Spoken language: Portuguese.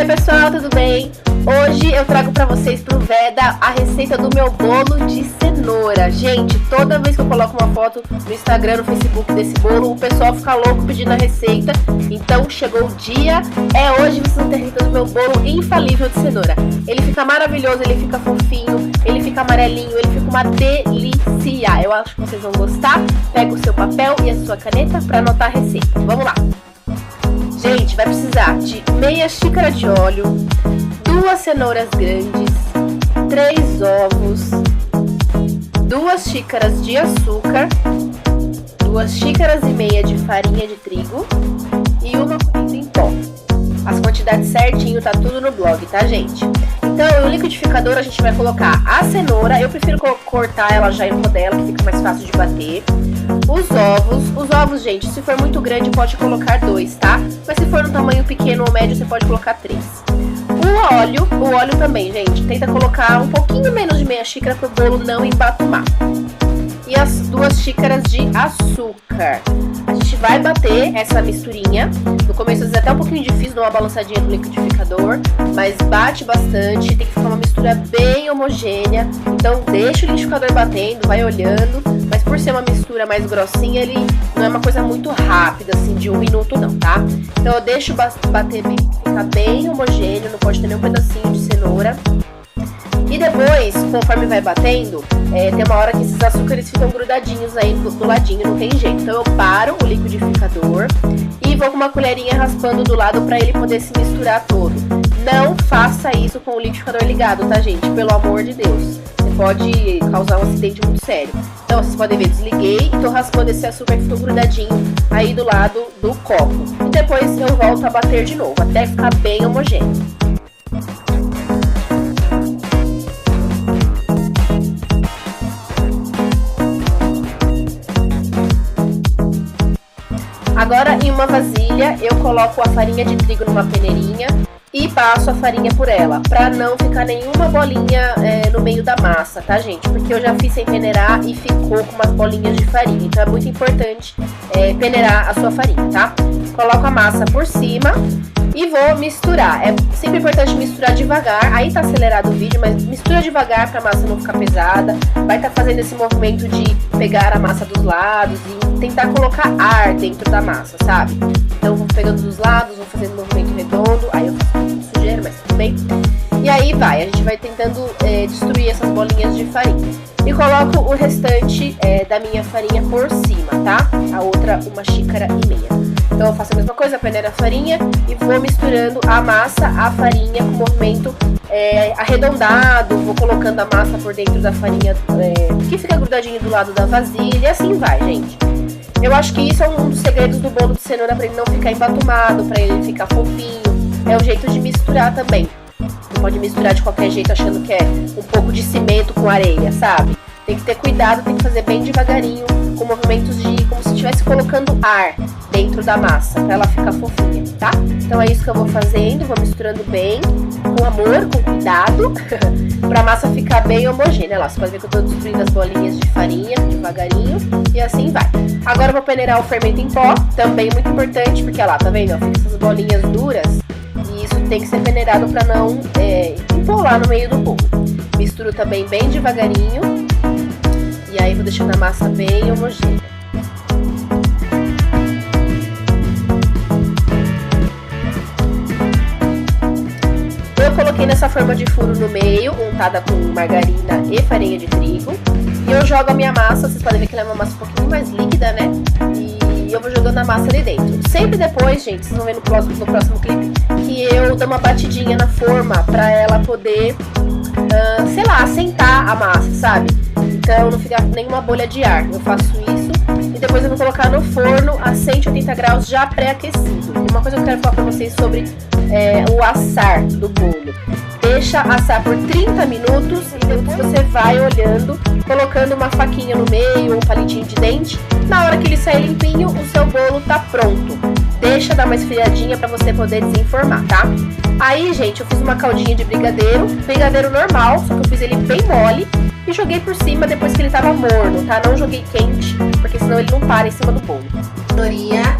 pessoal, tudo bem? Hoje eu trago pra vocês pro Veda a receita do meu bolo de cenoura. Gente, toda vez que eu coloco uma foto no Instagram, no Facebook desse bolo, o pessoal fica louco pedindo a receita. Então chegou o dia, é hoje vocês vão ter a receita do meu bolo infalível de cenoura. Ele fica maravilhoso, ele fica fofinho, ele fica amarelinho, ele fica uma delícia. Eu acho que vocês vão gostar. Pega o seu papel e a sua caneta pra anotar a receita. Vamos lá! Gente, vai precisar de meia xícara de óleo, 2 cenouras grandes, 3 ovos, 2 xícaras de açúcar, 2 xícaras e meia de farinha de trigo e uma colher em pó. As quantidades certinho, tá tudo no blog, tá, gente? Então, no liquidificador a gente vai colocar a cenoura. Eu prefiro cortar ela já em rodela, que fica mais fácil de bater. Os ovos, gente, se for muito grande pode colocar 2, tá? Mas se for no tamanho pequeno ou médio, você pode colocar 3. O óleo também, gente, tenta colocar um pouquinho menos de meia xícara pro bolo não embatumar. E as 2 xícaras de açúcar. A gente vai bater essa misturinha. No começo às vezes é até um pouquinho difícil dar uma balançadinha no liquidificador, mas bate bastante, tem que ficar uma mistura bem homogênea. Então deixa o liquidificador batendo, vai olhando, mas por ser uma mistura mais grossinha, ele não é uma coisa muito rápida, assim, de 1 minuto não, tá? Então eu deixo bater bem, ficar bem homogêneo, não pode ter nenhum pedacinho de cenoura. E depois, conforme vai batendo, tem uma hora que esses açúcares ficam grudadinhos aí do ladinho, não tem jeito. Então eu paro o liquidificador e vou com uma colherinha raspando do lado para ele poder se misturar todo. Não faça isso com o liquidificador ligado, tá, gente? Pelo amor de Deus. Você pode causar um acidente muito sério. Então vocês podem ver, desliguei e tô raspando esse açúcar que ficou grudadinho aí do lado do copo. E depois eu volto a bater de novo, até ficar bem homogêneo. Agora, em uma vasilha, eu coloco a farinha de trigo numa peneirinha e passo a farinha por ela, pra não ficar nenhuma bolinha no meio da massa, tá, gente? Porque eu já fiz sem peneirar e ficou com umas bolinhas de farinha, então é muito importante peneirar a sua farinha, tá? Coloco a massa por cima e vou misturar. É sempre importante misturar devagar. Aí tá acelerado o vídeo, mas mistura devagar pra massa não ficar pesada. Vai tá fazendo esse movimento de pegar a massa dos lados e tentar colocar ar dentro da massa, sabe? Então eu vou pegando dos lados, vou fazendo um movimento redondo. Aí eu faço sujeira, mas tudo bem. E aí a gente vai tentando destruir essas bolinhas de farinha. E coloco o restante da minha farinha por cima, tá? A outra 1 xícara e meia. Então eu faço a mesma coisa, peneiro a farinha e vou misturando a massa, a farinha com movimento arredondado. Vou colocando a massa por dentro da farinha que fica grudadinho do lado da vasilha e assim vai, gente. Eu acho que isso é um dos segredos do bolo de cenoura, pra ele não ficar embatumado, pra ele ficar fofinho. É o jeito de misturar também. Não pode misturar de qualquer jeito achando que é um pouco de cimento com areia, sabe? Tem que ter cuidado, tem que fazer bem devagarinho, com movimentos como se estivesse colocando ar dentro da massa, pra ela ficar fofinha, tá? Então é isso que eu vou fazendo, vou misturando bem, com amor, com cuidado, pra massa ficar bem homogênea. Lá, você pode ver que eu tô destruindo as bolinhas de farinha, devagarinho, e assim vai. Agora eu vou peneirar o fermento em pó, também muito importante, porque lá, tá vendo? Fica essas bolinhas duras, e isso tem que ser peneirado pra não empolar no meio do bolo. Misturo também bem devagarinho. E aí vou deixando a massa bem homogênea. Eu coloquei nessa forma de furo no meio, untada com margarina e farinha de trigo. E eu jogo a minha massa, vocês podem ver que ela é uma massa um pouquinho mais líquida, né? E eu vou jogando a massa ali dentro. Sempre depois, gente, vocês vão ver no próximo clipe, que eu dou uma batidinha na forma pra ela poder, sei lá, assentar a massa, sabe? Então não fica nenhuma bolha de ar. Eu faço isso e depois eu vou colocar no forno a 180 graus já pré-aquecido. E uma coisa que eu quero falar pra vocês sobre o assar do bolo. Deixa assar por 30 minutos e depois você vai olhando, colocando uma faquinha no meio, um palitinho de dente. Na hora que ele sair limpinho, o seu bolo tá pronto. Deixa dar uma esfriadinha pra você poder desenformar, tá? Aí, gente, eu fiz uma caldinha de brigadeiro normal, só que eu fiz ele bem mole e joguei por cima depois que ele tava morno, tá? Não joguei quente, porque senão ele não para em cima do bolo. Cenourinha.